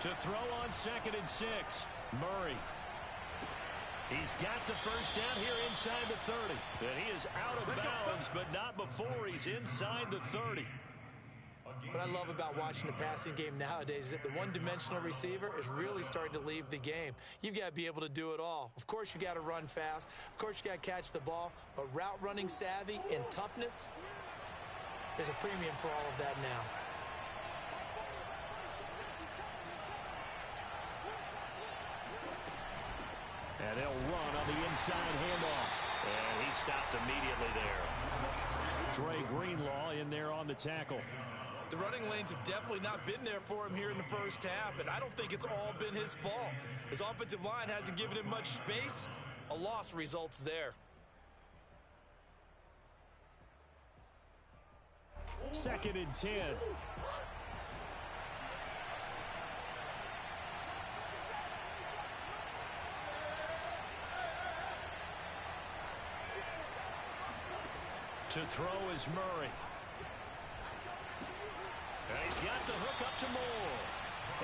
To throw on 2nd and 6. Murray. He's got the first down here inside the 30. And he is out of bounds, but not before he's inside the 30. What I love about watching the passing game nowadays is that the one-dimensional receiver is really starting to leave the game. You've got to be able to do it all. Of course, you got to run fast. Of course, you got to catch the ball. But route running savvy and toughness, there's a premium for all of that now. And they'll run on the inside handoff. And he stopped immediately there. Dre Greenlaw in there on the tackle. The running lanes have definitely not been there for him here in the first half, and I don't think it's all been his fault. His offensive line hasn't given him much space. A loss results there. 2nd and 10. To throw is Murray. And he's got the hook up to Moore.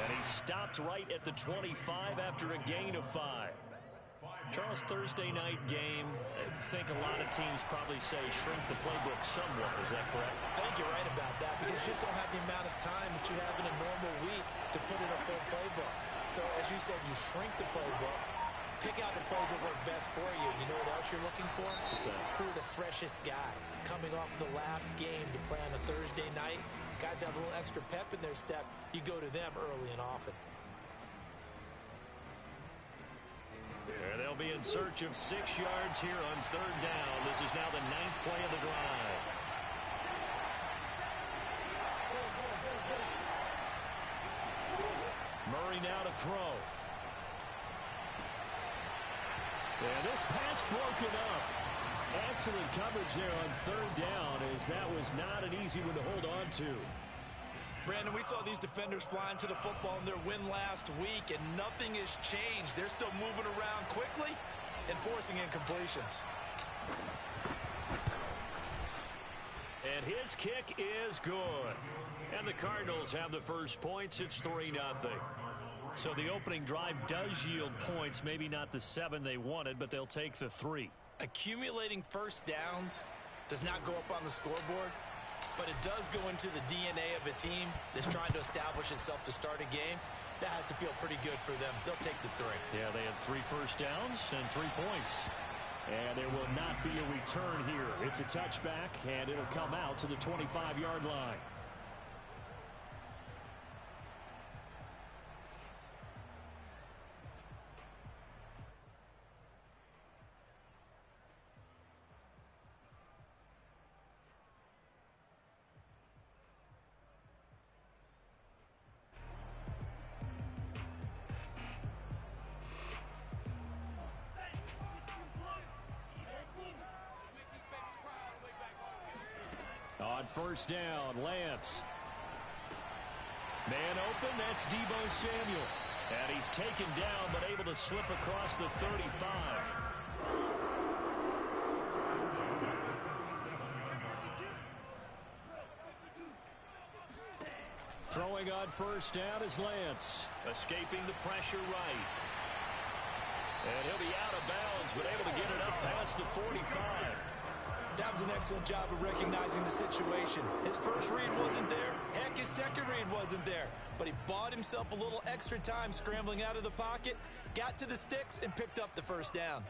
And he stopped right at the 25 after a gain of 5. Charles, Thursday night game, I think a lot of teams probably say shrink the playbook somewhat. Is that correct? I think you're right about that because you just don't have the amount of time that you have in a normal week to put in a full playbook. So, as you said, you shrink the playbook. Pick out the plays that work best for you. You know what else you're looking for? Who are the freshest guys coming off the last game to play on a Thursday night? Guys have a little extra pep in their step. You go to them early and often. And they'll be in search of 6 yards here on 3rd down. This is now the 9th play of the drive. Murray now to throw. And this pass broken up. Excellent coverage there on 3rd down, as that was not an easy one to hold on to. Brandon, we saw these defenders flying to the football in their win last week, and nothing has changed. They're still moving around quickly and forcing incompletions. And his kick is good. And the Cardinals have the first points. It's 3-0. So the opening drive does yield points. Maybe not the 7 they wanted, but they'll take the 3. Accumulating first downs does not go up on the scoreboard, but it does go into the DNA of a team that's trying to establish itself to start a game. That has to feel pretty good for them. They'll take the 3. Yeah, they had 3 first downs and 3 points. And there will not be a return here. It's a touchback, and it'll come out to the 25-yard line. On first down, Lance. Man open, that's Deebo Samuel. And he's taken down, but able to slip across the 35. Throwing on first down is Lance. Escaping the pressure right. And he'll be out of bounds, but able to get it up past the 45. That was an excellent job of recognizing the situation. His first read wasn't there. Heck, his second read wasn't there. But he bought himself a little extra time scrambling out of the pocket, got to the sticks, and picked up the first down.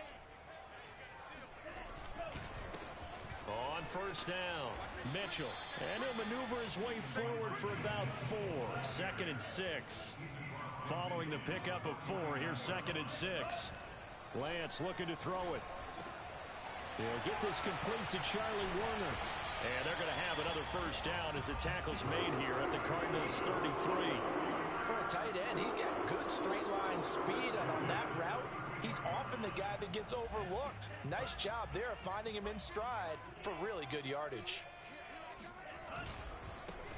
On first down, Mitchell. And he'll maneuver his way forward for about 4. 2nd and 6. Following the pickup of 4, here's 2nd and 6. Lance looking to throw it. They'll get this complete to Charlie Warner. And they're going to have another first down as the tackle's made here at the Cardinals' 33. For a tight end, he's got good straight line speed, and on that route, he's often the guy that gets overlooked. Nice job there of finding him in stride for really good yardage.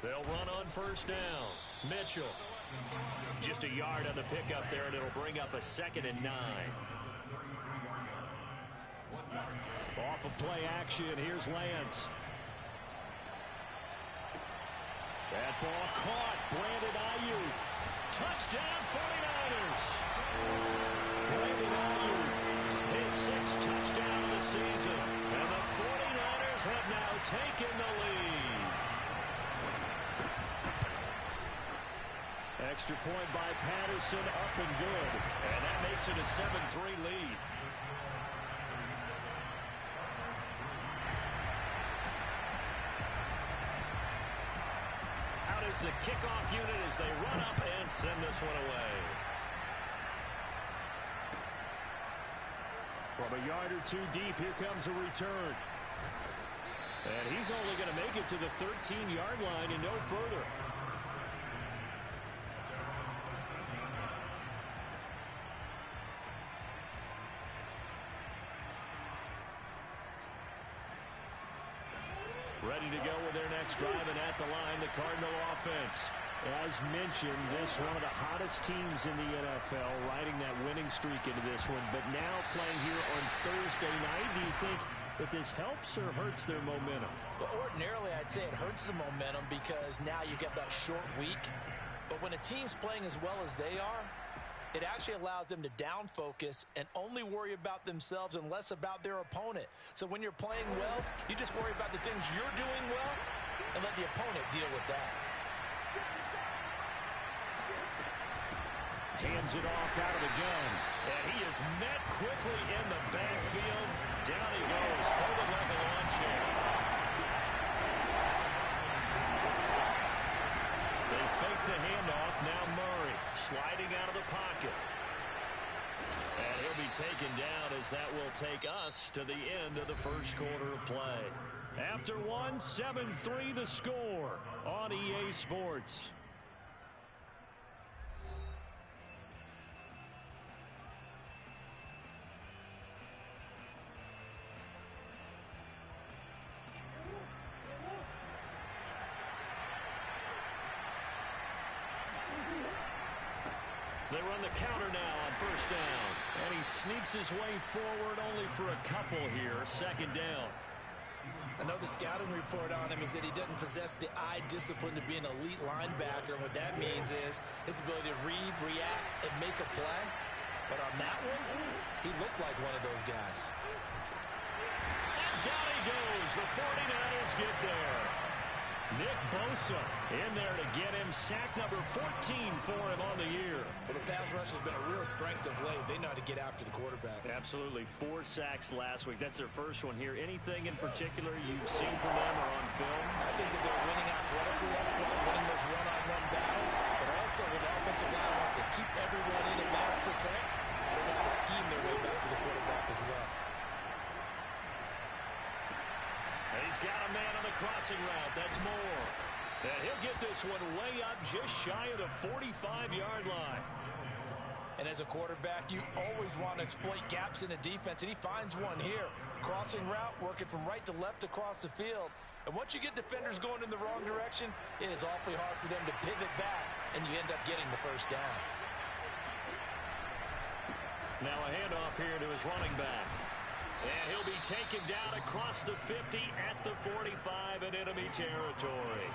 They'll run on first down. Mitchell. Just a yard on the pickup there, and it'll bring up a 2nd and 9. Off of play action, here's Lance. That ball caught. Brandon Ayuk Touchdown 49ers. Brandon Ayuk, his 6th touchdown of the season. And the 49ers have now taken the lead. Extra point by Patterson, up and good. And that makes it a 7-3 lead. Out is the kickoff unit as they run up and send this one away. From a yard or two deep, here comes a return. And he's only going to make it to the 13-yard line and no further. Ready to go with their next drive, and at the line, the Cardinal offense. As mentioned, this one of the hottest teams in the NFL, riding that winning streak into this one, but now playing here on Thursday night. Do you think that this helps or hurts their momentum? Well, ordinarily, I'd say it hurts the momentum because now you get that short week. But when a team's playing as well as they are, it actually allows them to down focus and only worry about themselves and less about their opponent. So when you're playing well, you just worry about the things you're doing well and let the opponent deal with that. Hands it off out of the gun. And he is met quickly in the backfield. Down he goes, folded like a lawn chair. They fake the handoff. Now Murray sliding out of the pocket. And he'll be taken down as that will take us to the end of the first quarter of play. After one, 7-3 the score on EA Sports. They run the counter now on first down. And he sneaks his way forward only for a couple here. Second down. Another scouting report on him is that he doesn't possess the eye discipline to be an elite linebacker. And what that means is his ability to read, react, and make a play. But on that one, he looked like one of those guys. And down he goes. The 49ers get there. Nick Bosa in there to get him. Sack number 14 for him on the year. Well, the pass rush has been a real strength of late. They know how to get after the quarterback. Absolutely. 4 sacks last week. That's their first one here. Anything in particular you've seen from them or on film? I think that they're winning athletically up front, winning those one-on-one battles, but also with the offensive line wants to keep everyone in and mass protect. They know how to scheme their way back to the quarterback as well. He's got a man on the crossing route. That's Moore. And he'll get this one way up just shy of the 45-yard line. And as a quarterback, you always want to exploit gaps in the defense, and he finds one here. Crossing route, working from right to left across the field. And once you get defenders going in the wrong direction, it is awfully hard for them to pivot back, and you end up getting the first down. Now a handoff here to his running back. And he'll be taken down across the 50 at the 45 in enemy territory.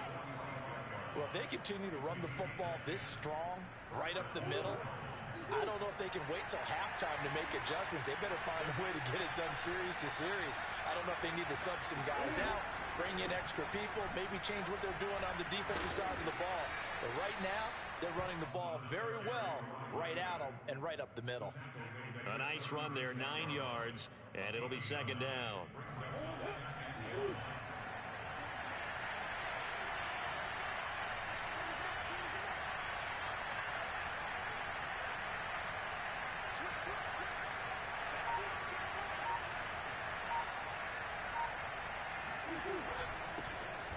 Well, if they continue to run the football this strong, right up the middle, I don't know if they can wait till halftime to make adjustments. They better find a way to get it done series to series. I don't know if they need to sub some guys out, bring in extra people, maybe change what they're doing on the defensive side of the ball. But right now, they're running the ball very well right at them and right up the middle. A nice run there, 9 yards, and it'll be second down.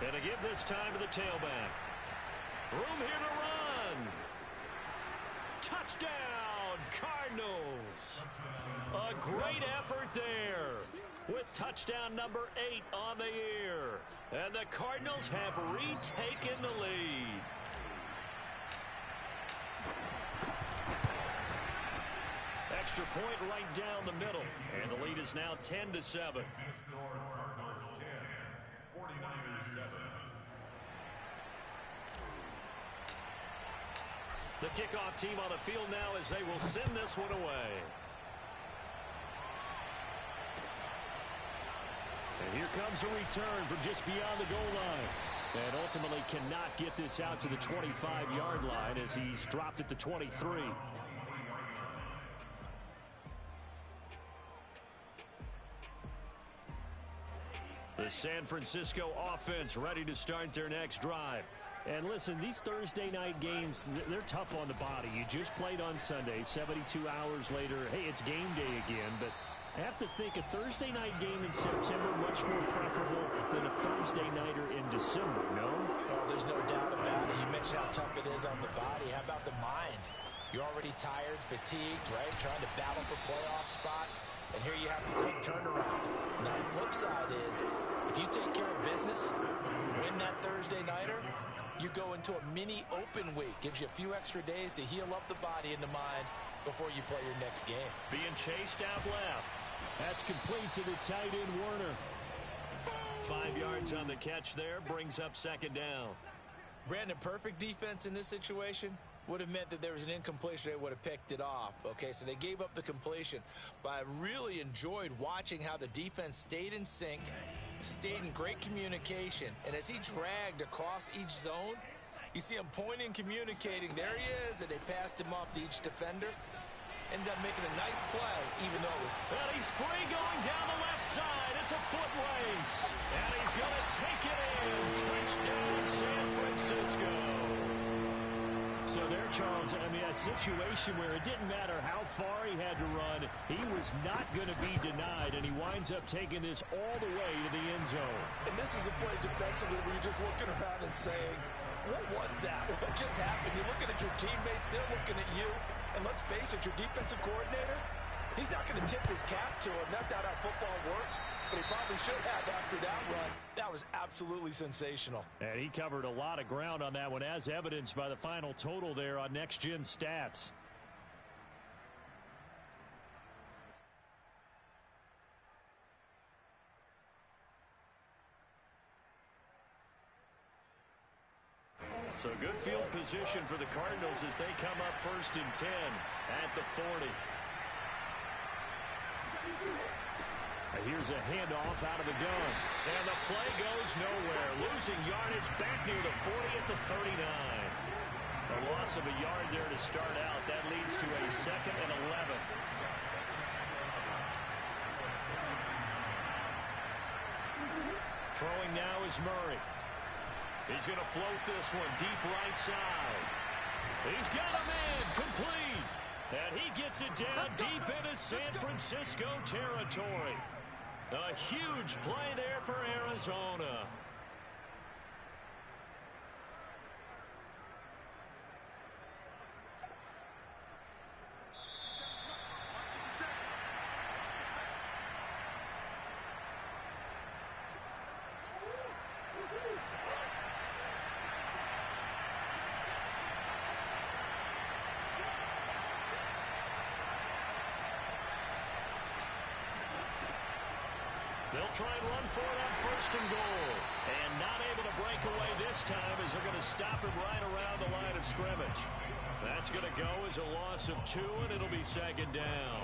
And to give this time to the tailback. Room here to run. Touchdown, Cardinals. A great effort there with touchdown number 8 on the year. And the Cardinals have retaken the lead. Extra point right down the middle. And the lead is now 10-7. The kickoff team on the field now as they will send this one away. And here comes a return from just beyond the goal line. And ultimately cannot get this out to the 25-yard line as he's dropped at the 23. The San Francisco offense ready to start their next drive. And listen, these Thursday night games, they're tough on the body. You just played on Sunday, 72 hours later, hey, it's game day again. But I have to think a Thursday night game in September much more preferable than a Thursday nighter in December, no? Oh, there's no doubt about it. You mentioned how tough it is on the body. How about the mind? You're already tired, fatigued, right? Trying to battle for playoff spots. And here you have the quick turnaround. Now, the flip side is, if you take care of business, win that Thursday nighter, you go into a mini open week. Gives you a few extra days to heal up the body and the mind before you play your next game. Being chased out left. That's complete to the tight end, Werner. 5 yards on the catch there, brings up second down. Brandon, perfect defense in this situation would have meant that there was an incompletion. They would have picked it off. Okay, so they gave up the completion. But I really enjoyed watching how the defense stayed in sync, stayed in great communication. And as he dragged across each zone, you see him pointing, communicating. There he is, and they passed him off to each defender. Ended up making a nice play, even though it was... Well, he's free going down the left side. It's a foot race. And he's going to take it in. Touchdown, San Francisco. So there, Charles, I mean, a situation where it didn't matter how far he had to run, he was not going to be denied, and he winds up taking this all the way to the end zone. And this is a play defensively where you're just looking around and saying, what was that? What just happened? You're looking at your teammates, they're looking at you. And let's face it, your defensive coordinator, he's not going to tip his cap to him. That's not how football works. But he probably should have after that run. That was absolutely sensational. And he covered a lot of ground on that one, as evidenced by the final total there on Next Gen Stats. So good field position for the Cardinals as they come up 1st and 10 at the 40. Here's a handoff out of the gun. And the play goes nowhere. Losing yardage back near the 40 at the 39. A loss of a yard there to start out. That leads to a 2nd and 11. Throwing now is Murray. He's going to float this one deep right side. He's got him in, complete. And he gets it down deep into San Francisco territory. A huge play there for Arizona. They'll try and run for it on 1st and goal. And not able to break away this time as they're going to stop him right around the line of scrimmage. That's going to go as a loss of 2, and it'll be 2nd down.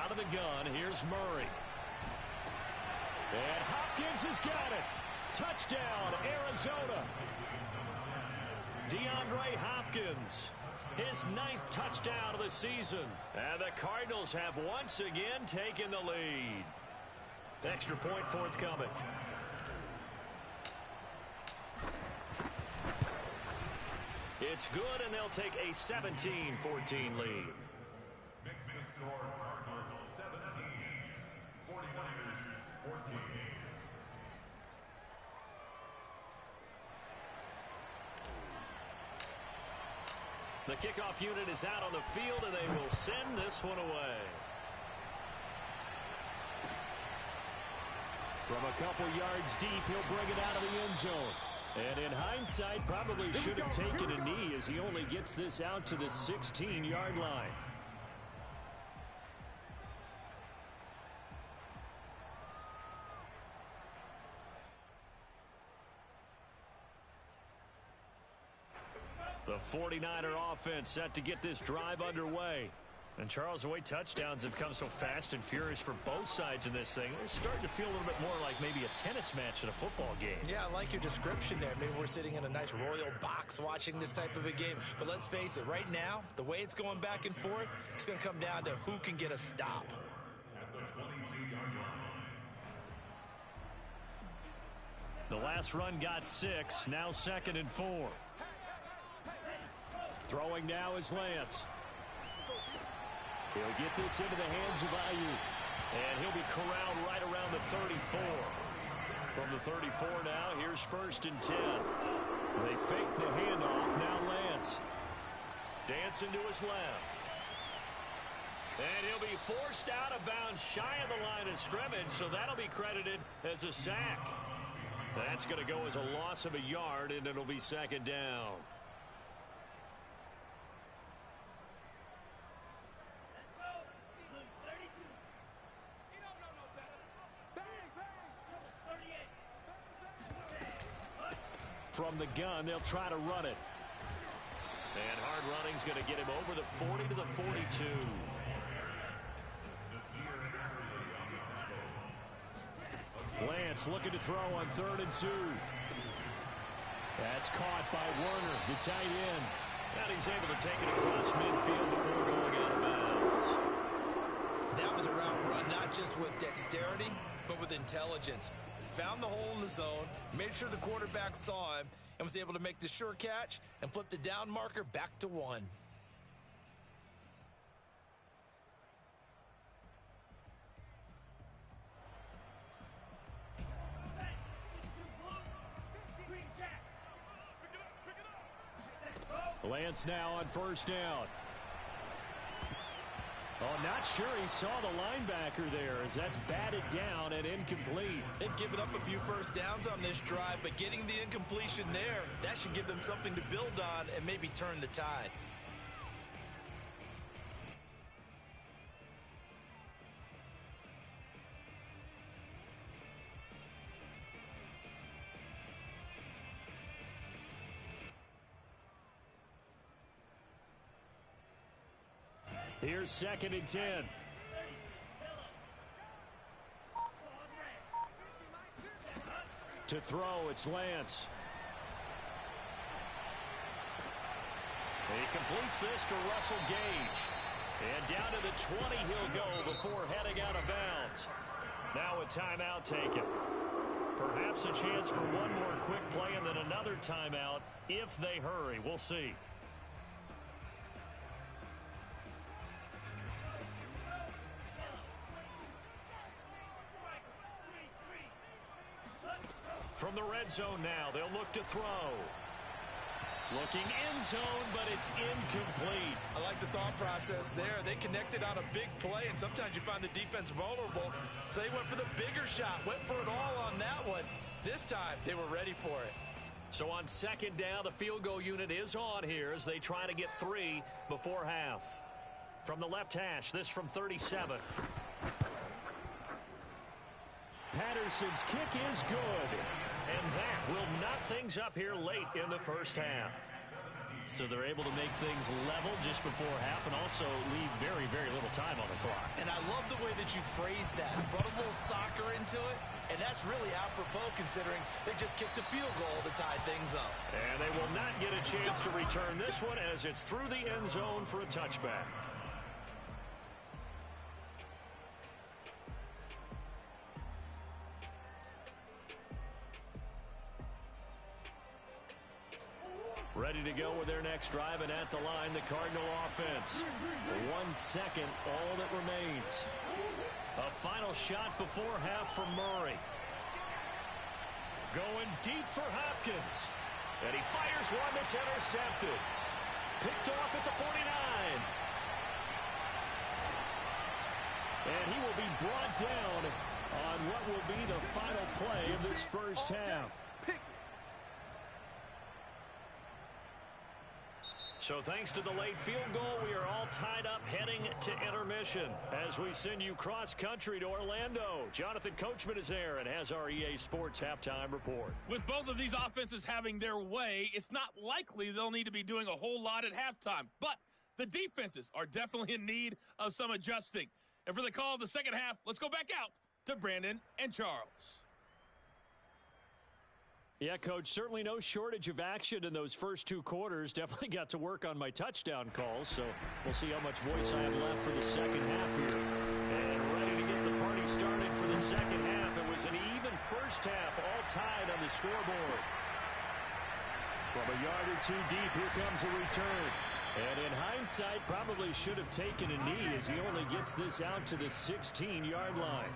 Out of the gun, here's Murray. And Hopkins has got it. Touchdown, Arizona. DeAndre Hopkins, his 9th touchdown of the season. And the Cardinals have once again taken the lead. Extra point forthcoming. It's good, and they'll take a 17-14 lead. Makes the score Cardinals 17, 49ers 14. The kickoff unit is out on the field, and they will send this one away. From a couple yards deep, he'll bring it out of the end zone. And in hindsight, probably should have taken a knee as he only gets this out to the 16-yard line. The 49er offense set to get this drive underway. And Charles, the way touchdowns have come so fast and furious for both sides in this thing, it's starting to feel a little bit more like maybe a tennis match than a football game. Yeah, I like your description there. Maybe we're sitting in a nice royal box watching this type of a game. But let's face it, right now, the way it's going back and forth, it's going to come down to who can get a stop. At the 22-yard line. The last run got 6, now 2nd and 4. Throwing now is Lance. He'll get this into the hands of Ayuk. And he'll be corralled right around the 34. From the 34 now, here's 1st and 10. They fake the handoff. Now Lance. Dancing to his left. And he'll be forced out of bounds shy of the line of scrimmage, so that'll be credited as a sack. That's going to go as a loss of a yard, and it'll be 2nd down. From the gun, they'll try to run it. And hard running's going to get him over the 40 to the 42. Lance looking to throw on 3rd and 2. That's caught by Werner, the tight end. And he's able to take it across midfield before going out of bounds. That was a route run, not just with dexterity, but with intelligence. Found the hole in the zone, made sure the quarterback saw him, and was able to make the sure catch and flip the down marker back to 1. Lance now on 1st down. Oh, not sure he saw the linebacker there as that's batted down and incomplete. They've given up a few first downs on this drive, but getting the incompletion there, that should give them something to build on and maybe turn the tide. Here's 2nd and 10. To throw, it's Lance. He completes this to Russell Gage. And down to the 20 he'll go before heading out of bounds. Now a timeout taken. Perhaps a chance for one more quick play and then another timeout if they hurry. We'll see. From the red zone now, they'll look to throw. Looking end zone, but it's incomplete. I like the thought process there. They connected on a big play, and sometimes you find the defense vulnerable. So they went for the bigger shot, went for it all on that one. This time, they were ready for it. So on 2nd down, the field goal unit is on here as they try to get 3 before half. From the left hash, this from 37. Patterson's kick is good. And that will knot things up here late in the 1st half. So they're able to make things level just before half and also leave very, very little time on the clock. And I love the way that you phrased that. Brought a little soccer into it, and that's really apropos considering they just kicked a field goal to tie things up. And they will not get a chance to return this one as it's through the end zone for a touchback. Ready to go with their next drive, and at the line, the Cardinal offense. 1 second, all that remains. A final shot before half for Murray. Going deep for Hopkins. And he fires one that's intercepted. Picked off at the 49. And he will be brought down on what will be the final play of this 1st half. So thanks to the late field goal, we are all tied up heading to intermission. As we send you cross-country to Orlando, Jonathan Coachman is there and has our EA Sports halftime report. With both of these offenses having their way, it's not likely they'll need to be doing a whole lot at halftime. But the defenses are definitely in need of some adjusting. And for the call of the second half, let's go back out to Brandon and Charles. Yeah, Coach, certainly no shortage of action in those first two quarters. Definitely got to work on my touchdown calls, so we'll see how much voice I have left for the second half here. And ready to get the party started for the second half. It was an even first half, all tied on the scoreboard. From a yard or two deep, here comes a return. And in hindsight, probably should have taken a knee as he only gets this out to the 16-yard line.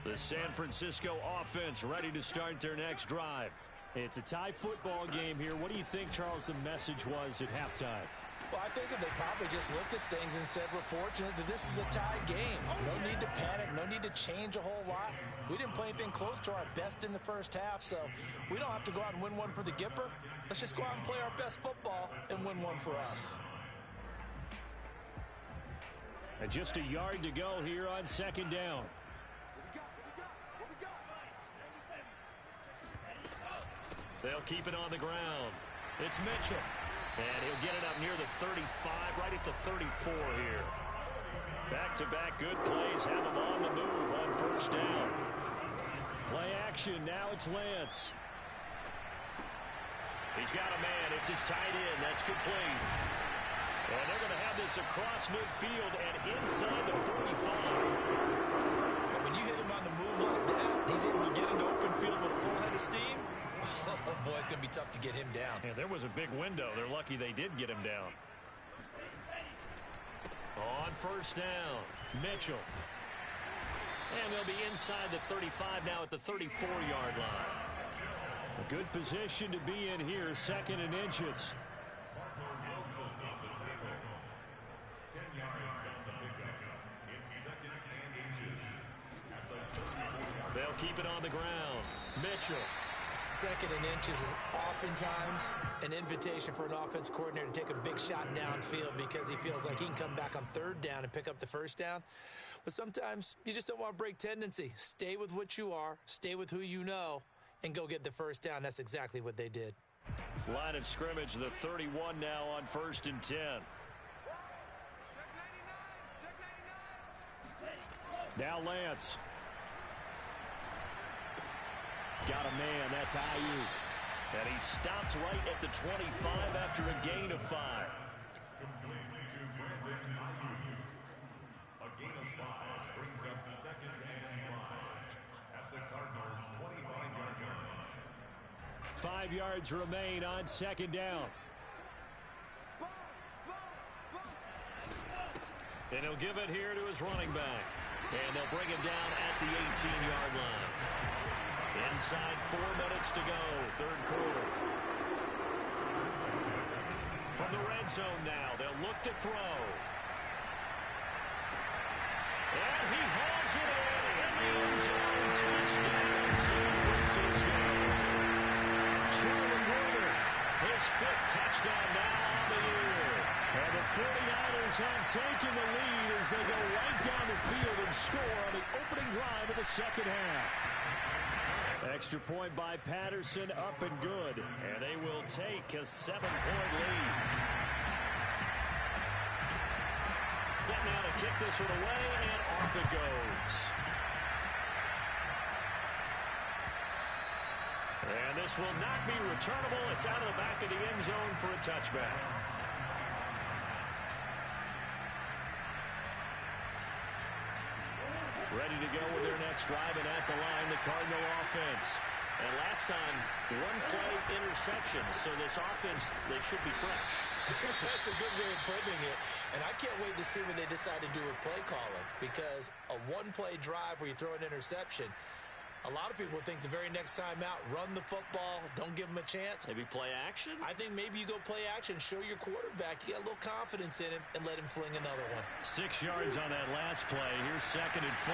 The San Francisco offense ready to start their next drive. It's a tie football game here. What do you think, Charles, the message was at halftime? Well, I think that they probably just looked at things and said, we're fortunate that this is a tie game. No need to panic, no need to change a whole lot. We didn't play anything close to our best in the first half, so we don't have to go out and win one for the Gipper. Let's just go out and play our best football and win one for us. And just a yard to go here on second down. They'll keep it on the ground. It's Mitchell. And he'll get it up near the 35, right at the 34 here. Back-to-back good plays have him on the move on first down. Play action. Now it's Lance. He's got a man. It's his tight end. That's complete. And they're going to have this across midfield and inside the 45. But when you hit him on the move like that, he's able to get into open field with a full head of steam. Oh, boy, it's going to be tough to get him down. Yeah, there was a big window. They're lucky they did get him down. On first down, Mitchell. And they'll be inside the 35 now at the 34-yard line. A good position to be in here, second and inches. They'll keep it on the ground. Mitchell. Second and inches is oftentimes an invitation for an offense coordinator to take a big shot downfield because he feels like he can come back on third down and pick up the first down. But sometimes you just don't want to break tendency. Stay with what you are, stay with who you know, and go get the first down. That's exactly what they did. Line of scrimmage, the 31 now on first and 10. Now Lance. Got a man, that's Ayuk. And he stopped right at the 25 after a gain of 5. A gain of 5 brings up second and 5 at the Cardinals' 25-yard line. 5 yards remain on second down. And he'll give it here to his running back. And they'll bring him down at the 18-yard line. Inside 4 minutes to go, third quarter. From the red zone now, they'll look to throw. And he hauls it in the end zone. Touchdown, San Francisco. Charlie Warner, his 5th touchdown now on the year. And the 49ers have taken the lead as they go right down the field and score on the opening drive of the second half. Extra point by Patterson, up and good. And they will take a 7-point lead. Set now to kick this one away, and off it goes. And this will not be returnable. It's out of the back of the end zone for a touchback. Ready to go with their next drive, and at the line, the Cardinal offense. And last time, 1-play interception. So this offense, they should be fresh. That's a good way of putting it. And I can't wait to see what they decide to do with play calling. Because a 1-play drive where you throw an interception, A lot of people think the very next time out, run the football, don't give them a chance. Maybe play action? I think maybe you go play action, show your quarterback you got a little confidence in him, and let him fling another one. 6 yards on that last play. Here's 2nd and 4.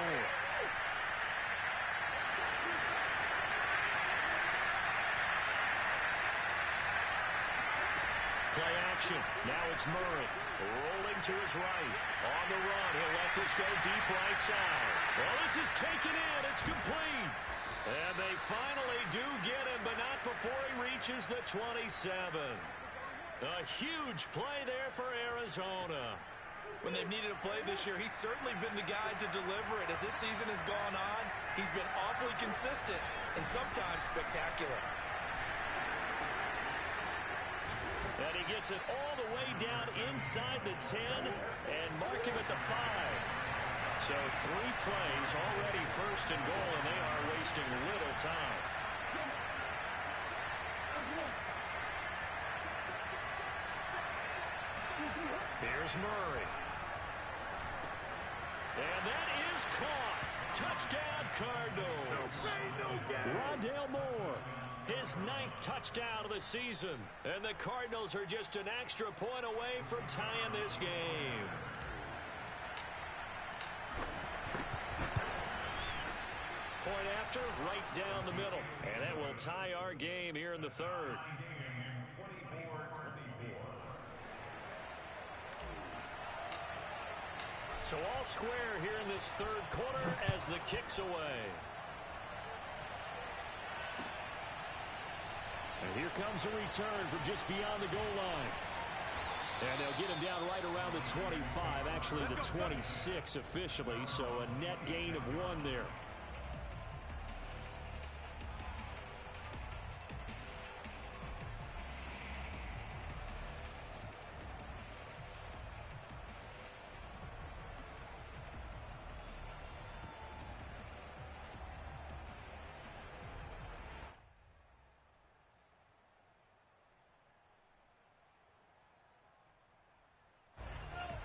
Play action. Now it's Murray. Rolling to his right. On the run. He'll let this go deep right side. Well, this is taken in. It's complete. And they finally do get him, but not before he reaches the 27. A huge play there for Arizona. When they've needed a play this year, he's certainly been the guy to deliver it. As this season has gone on, he's been awfully consistent and sometimes spectacular. And he gets it all the way down inside the 10 and mark him at the 5. So 3 plays already 1st and goal, and they are wasting little time. Here's Murray. And that is caught. Touchdown, Cardinals. Rondale Moore. His 9th touchdown of the season. And the Cardinals are just an extra point away from tying this game. Point after, right down the middle. And that will tie our game here in the 3rd. So all square here in this 3rd quarter as the kick's away. And here comes a return from just beyond the goal line. And they'll get him down right around the 25, actually the 26 officially, so a net gain of 1 there.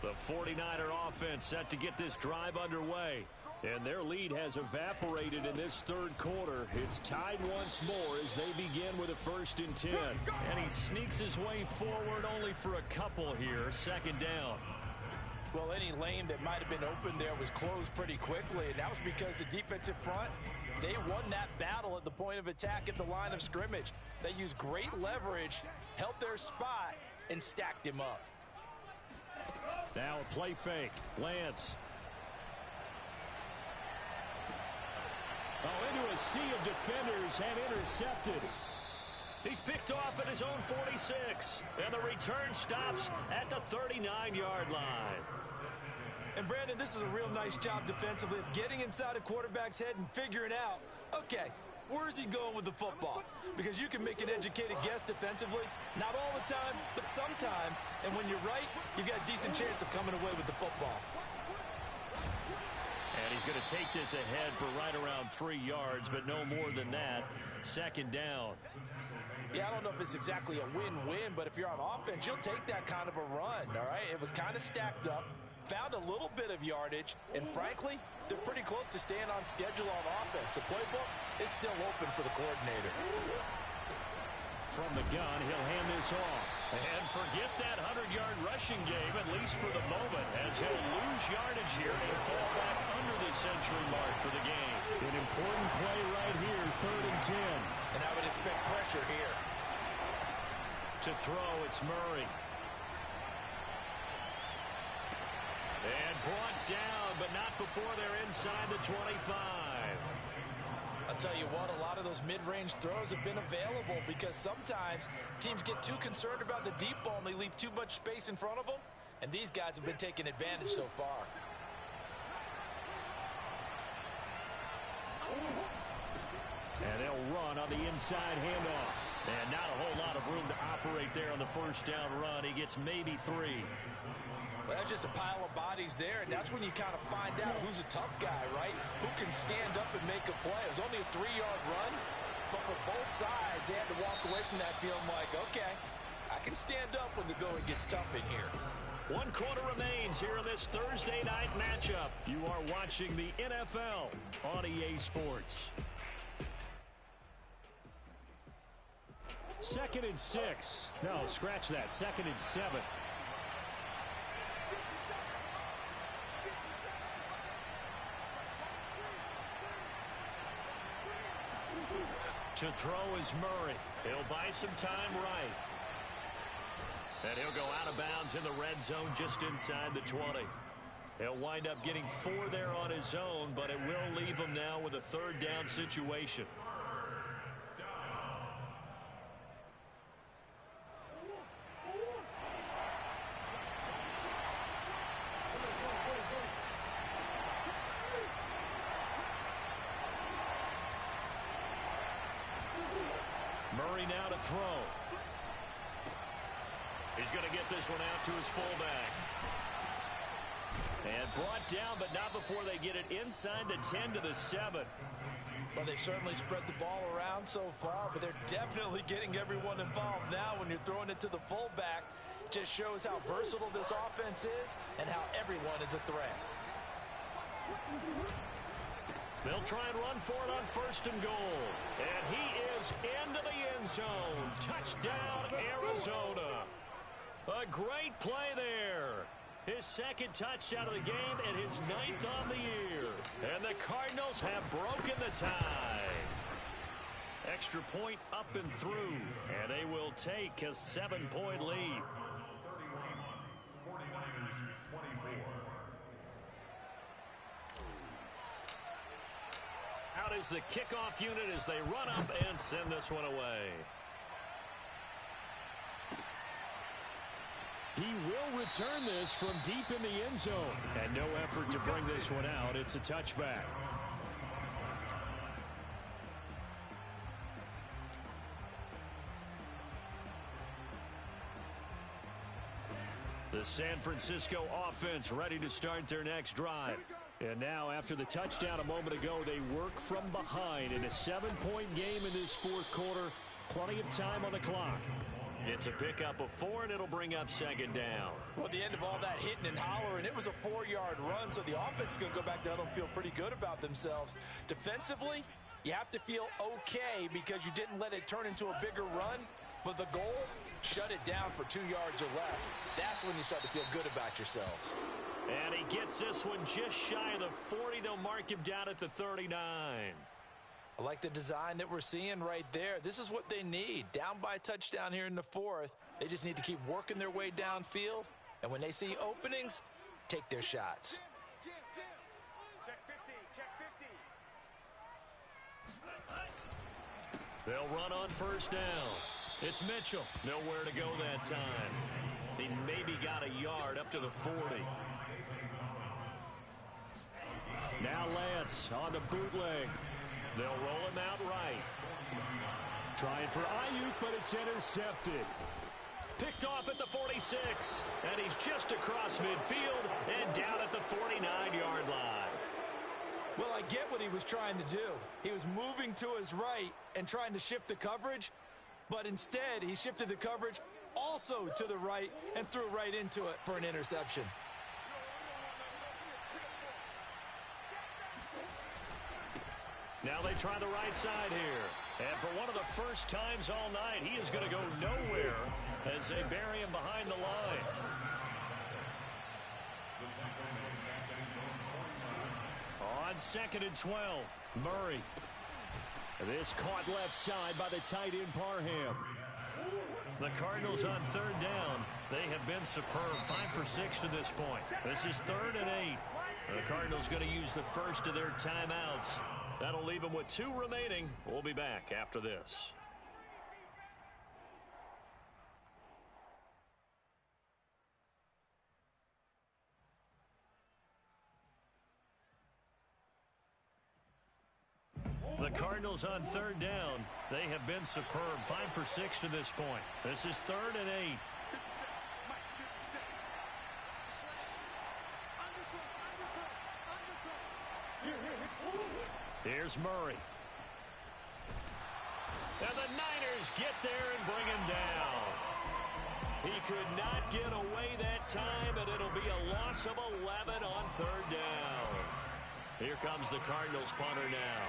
The 49er offense set to get this drive underway. And their lead has evaporated in this 3rd quarter. It's tied once more as they begin with a 1st and 10. And he sneaks his way forward only for a couple here. 2nd down. Well, any lane that might have been open there was closed pretty quickly, and that was because the defensive front, they won that battle at the point of attack at the line of scrimmage. They used great leverage, held their spot, and stacked him up. Now a play fake. Lance. Oh, into a sea of defenders and intercepted. He's picked off at his own 46. And the return stops at the 39-yard line. And, Brandon, this is a real nice job defensively of getting inside a quarterback's head and figuring out, okay, where's he going with the football? Because you can make an educated guess defensively. Not all the time, but sometimes. And when you're right, you've got a decent chance of coming away with the football. And he's going to take this ahead for right around 3 yards, but no more than that. 2nd down. Yeah, I don't know if it's exactly a win-win, but if you're on offense, you'll take that kind of a run, all right? It was kind of stacked up. Found a little bit of yardage, and frankly, they're pretty close to staying on schedule on offense. The playbook is still open for the coordinator. From the gun, he'll hand this off. And forget that 100-yard rushing game, at least for the moment, as he'll lose yardage here and fall back under the century mark for the game. An important play right here, 3rd and 10. And I would expect pressure here. To throw, it's Murray. And brought down, but not before they're inside the 25. I'll tell you what, a lot of those mid-range throws have been available because sometimes teams get too concerned about the deep ball and they leave too much space in front of them, and these guys have been taking advantage so far. And they'll run on the inside handoff. And not a whole lot of room to operate there on the 1st down run. He gets maybe 3. Well, that's just a pile of bodies there, and that's when you kind of find out who's a tough guy, right? Who can stand up and make a play. It was only a 3-yard run, but for both sides, they had to walk away from that feeling like, okay, I can stand up when the going gets tough in here. 1 quarter remains here in this Thursday night matchup. You are watching the NFL on EA Sports. 2nd and 6. No, scratch that. 2nd and 7. To throw is Murray. He'll buy some time right. And he'll go out of bounds in the red zone just inside the 20. He'll wind up getting 4 there on his own, but it will leave him now with a 3rd down situation. Murray now to throw. He's going to get this one out to his fullback. And brought down, but not before they get it inside the 10 to the 7. Well, they've certainly spread the ball around so far, but they're definitely getting everyone involved now when you're throwing it to the fullback. Just shows how versatile this offense is and how everyone is a threat. They'll try and run for it on 1st and goal. And he is into the end zone. Touchdown, Arizona. A great play there. His 2nd touchdown of the game and his 9th on the year. And the Cardinals have broken the tie. Extra point up and through. And they will take a 7-point lead. 31, 49ers 24. Out is the kickoff unit as they run up and send this one away. He will return this from deep in the end zone. And no effort to bring this one out. It's a touchback. The San Francisco offense ready to start their next drive. And now, after the touchdown a moment ago, they work from behind in a 7-point game in this 4th quarter. Plenty of time on the clock. It's a pickup of 4, and it'll bring up 2nd down. Well, at the end of all that hitting and hollering, it was a 4-yard run, so the offense is going to go back down and feel pretty good about themselves. Defensively, you have to feel okay because you didn't let it turn into a bigger run, but the goal, shut it down for 2 yards or less. That's when you start to feel good about yourselves. And he gets this one just shy of the 40. They'll mark him down at the 39. I like the design that we're seeing right there. This is what they need. Down by a touchdown here in the 4th. They just need to keep working their way downfield. And when they see openings, take their shots. Check 50, check 50. They'll run on 1st down. It's Mitchell. Nowhere to go that time. He maybe got a yard up to the 40. Now Lance on the bootleg. They'll roll him out right. Trying for Ayuk, but it's intercepted. Picked off at the 46. And he's just across midfield and down at the 49-yard line. Well, I get what he was trying to do. He was moving to his right and trying to shift the coverage, but instead he shifted the coverage also to the right and threw right into it for an interception. Now they try the right side here. And for one of the first times all night, he is going to go nowhere as they bury him behind the line. On 2nd and 12, Murray. This caught left side by the tight end Parham. The Cardinals on 3rd down. They have been superb. 5 for 6 to this point. This is 3rd and 8. The Cardinals going to use the first of their timeouts. That'll leave them with 2 remaining. We'll be back after this. The Cardinals on 3rd down. They have been superb. 5 for 6 to this point. This is 3rd and 8. Here's Murray. And the Niners get there and bring him down. He could not get away that time, and it'll be a loss of 11 on 3rd down. Here comes the Cardinals punter now.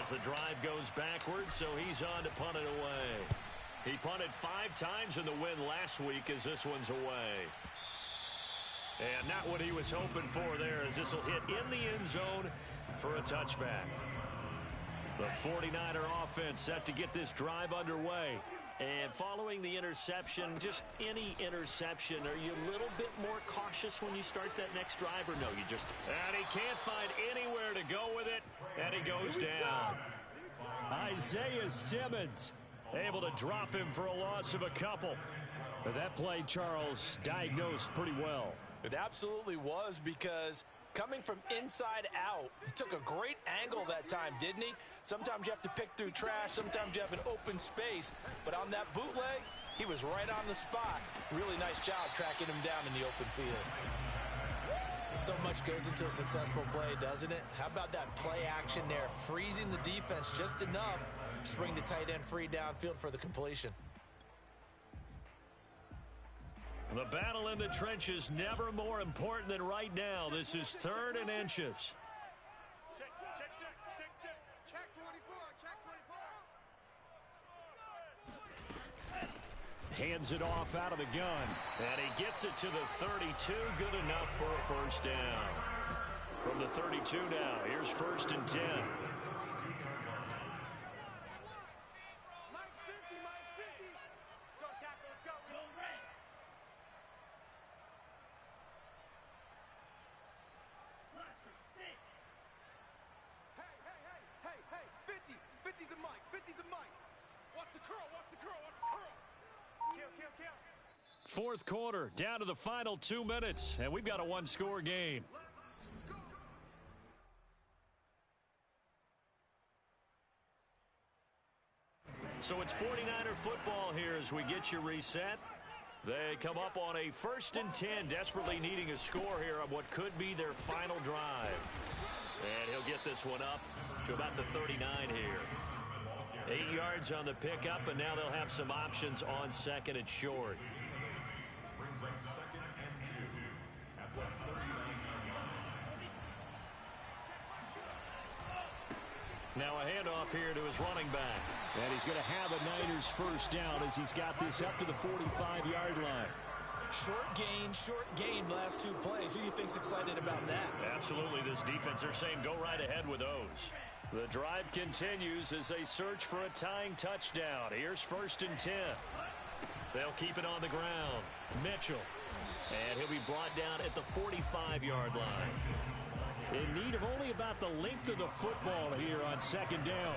As the drive goes backwards, so he's on to punt it away. He punted 5 times in the win last week as this one's away. And not what he was hoping for there, as this will hit in the end zone for a touchback. The 49er offense set to get this drive underway. And following the interception, just any interception, are you a little bit more cautious when you start that next drive, or no, you just... And he can't find anywhere to go with it, and he goes down. Isaiah Simmons able to drop him for a loss of a couple. But that play, Charles, diagnosed pretty well. It absolutely was, because coming from inside out, he took a great angle that time, didn't he? Sometimes you have to pick through trash. Sometimes you have an open space. But on that bootleg, he was right on the spot. Really nice job tracking him down in the open field. So much goes into a successful play, doesn't it? How about that play action there? Freezing the defense just enough to bring the tight end free downfield for the completion. The battle in the trenches never more important than right now. This is 3rd and inches. Check 24, check 24. Hands it off out of the gun. And he gets it to the 32. Good enough for a first down. From the 32 now, here's 1st and 10. Mike's 50, Mike's 50. Let's go, tackle, let's go. Go, Ray. Hey, 50. 50's the mic, 50's the mic. Watch the curl, watch the curl, watch the curl. Kill. 4th quarter, down to the final 2 minutes, and we've got a 1-score game. So it's 49er football here as we get you reset. They come up on a 1st and 10, desperately needing a score here on what could be their final drive. And he'll get this one up to about the 39 here. 8 yards on the pickup, and now they'll have some options on 2nd and short. Brings up 2nd and 2 at the 39-yard line. Now a handoff here to his running back. And he's going to have a Niners first down as he's got this up to the 45-yard line. Short gain last 2 plays. Who do you think's excited about that? Absolutely, this defense, they're saying go right ahead with those. The drive continues as they search for a tying touchdown. Here's 1st and 10. They'll keep it on the ground. Mitchell. And he'll be brought down at the 45-yard line. In need of only about the length of the football here on 2nd down.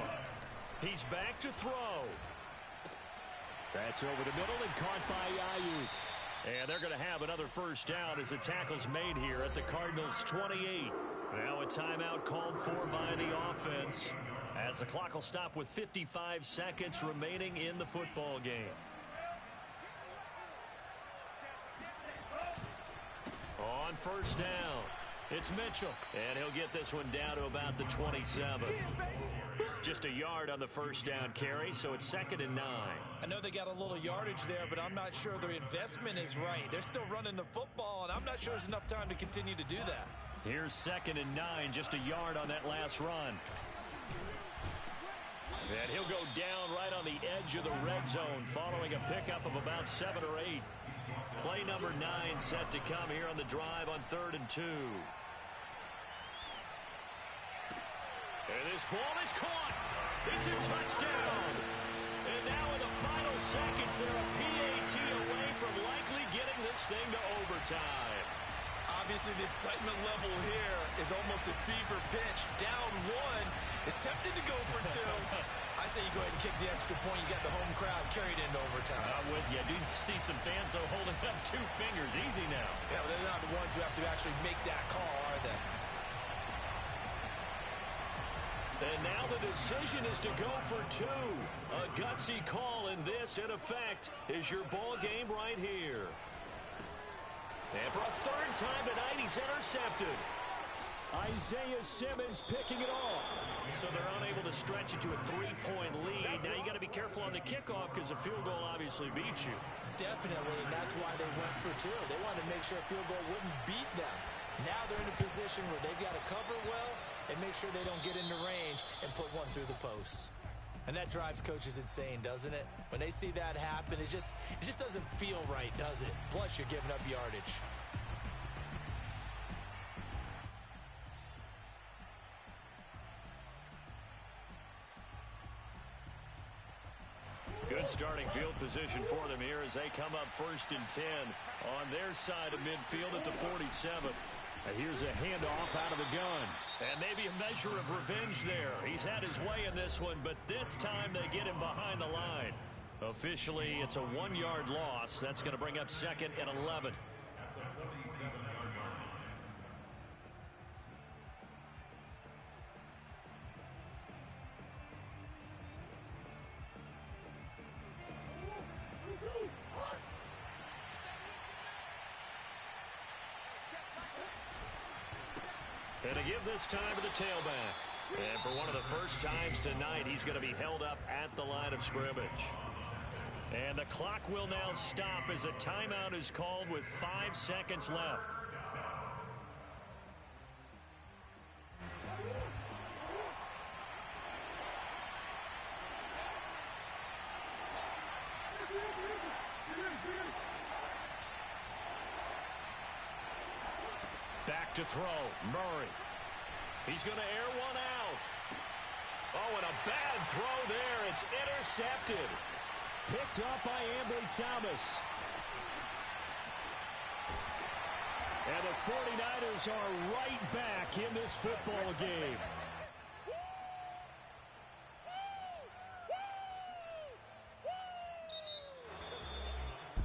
He's back to throw. That's over the middle and caught by Ayuk. And they're going to have another first down as the tackle's made here at the Cardinals' 28. Now a timeout called for by the offense as the clock will stop with 55 seconds remaining in the football game. On 1st down, it's Mitchell. And he'll get this one down to about the 27. Just a yard on the first down carry, so it's 2nd and 9. I know they got a little yardage there, but I'm not sure their investment is right. They're still running the football, and I'm not sure there's enough time to continue to do that. Here's 2nd and 9, just a yard on that last run. And he'll go down right on the edge of the red zone following a pickup of about 7 or 8. Play number 9 set to come here on the drive on 3rd and 2. And this ball is caught. It's a touchdown. And now in the final seconds, they're a PAT away from likely getting this thing to overtime. Obviously, the excitement level here is almost a fever pitch. Down 1 is tempted to go for 2. I say you go ahead and kick the extra point. You got the home crowd carried into overtime. I'm with you. I do see some fans though holding up 2 fingers. Easy now. Yeah, but they're not the ones who have to actually make that call, are they? And now the decision is to go for 2. A gutsy call, and this, in effect, is your ball game right here. And for a 3rd time tonight, he's intercepted. Isaiah Simmons picking it off. So they're unable to stretch it to a 3-point lead. Now you got to be careful on the kickoff because a field goal obviously beats you. Definitely, and that's why they went for 2. They wanted to make sure a field goal wouldn't beat them. Now they're in a position where they've got to cover well and make sure they don't get into range and put one through the posts. And that drives coaches insane, doesn't it? When they see that happen, it just doesn't feel right, does it? Plus, you're giving up yardage. Good starting field position for them here as they come up 1st and 10 on their side of midfield at the 47. Here's a handoff out of the gun. And maybe a measure of revenge there. He's had his way in this one, but this time they get him behind the line. Officially, it's a 1-yard loss. That's going to bring up 2nd and 11. At the 47-yard line. And to give this time to the tailback. And for one of the first times tonight, he's going to be held up at the line of scrimmage. And the clock will now stop as a timeout is called with 5 seconds left. Back to throw. Murray. He's going to air one out. Oh, and a bad throw there. It's intercepted. Picked up by Ambry Thomas. And the 49ers are right back in this football game.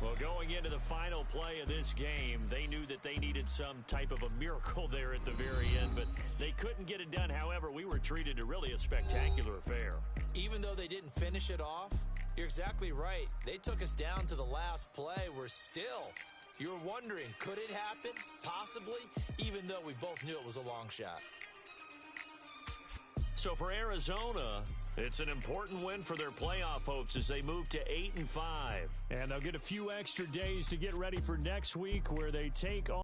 Well, going into the final play of this game, they knew that they needed some type of a miracle there at the very end, but they couldn't get it done. However, we were treated to really a spectacular affair. Even though they didn't finish it off, you're exactly right. They took us down to the last play. We're still, you're wondering, could it happen? Possibly, even though we both knew it was a long shot. So for Arizona, it's an important win for their playoff hopes as they move to 8-5. And they'll get a few extra days to get ready for next week where they take on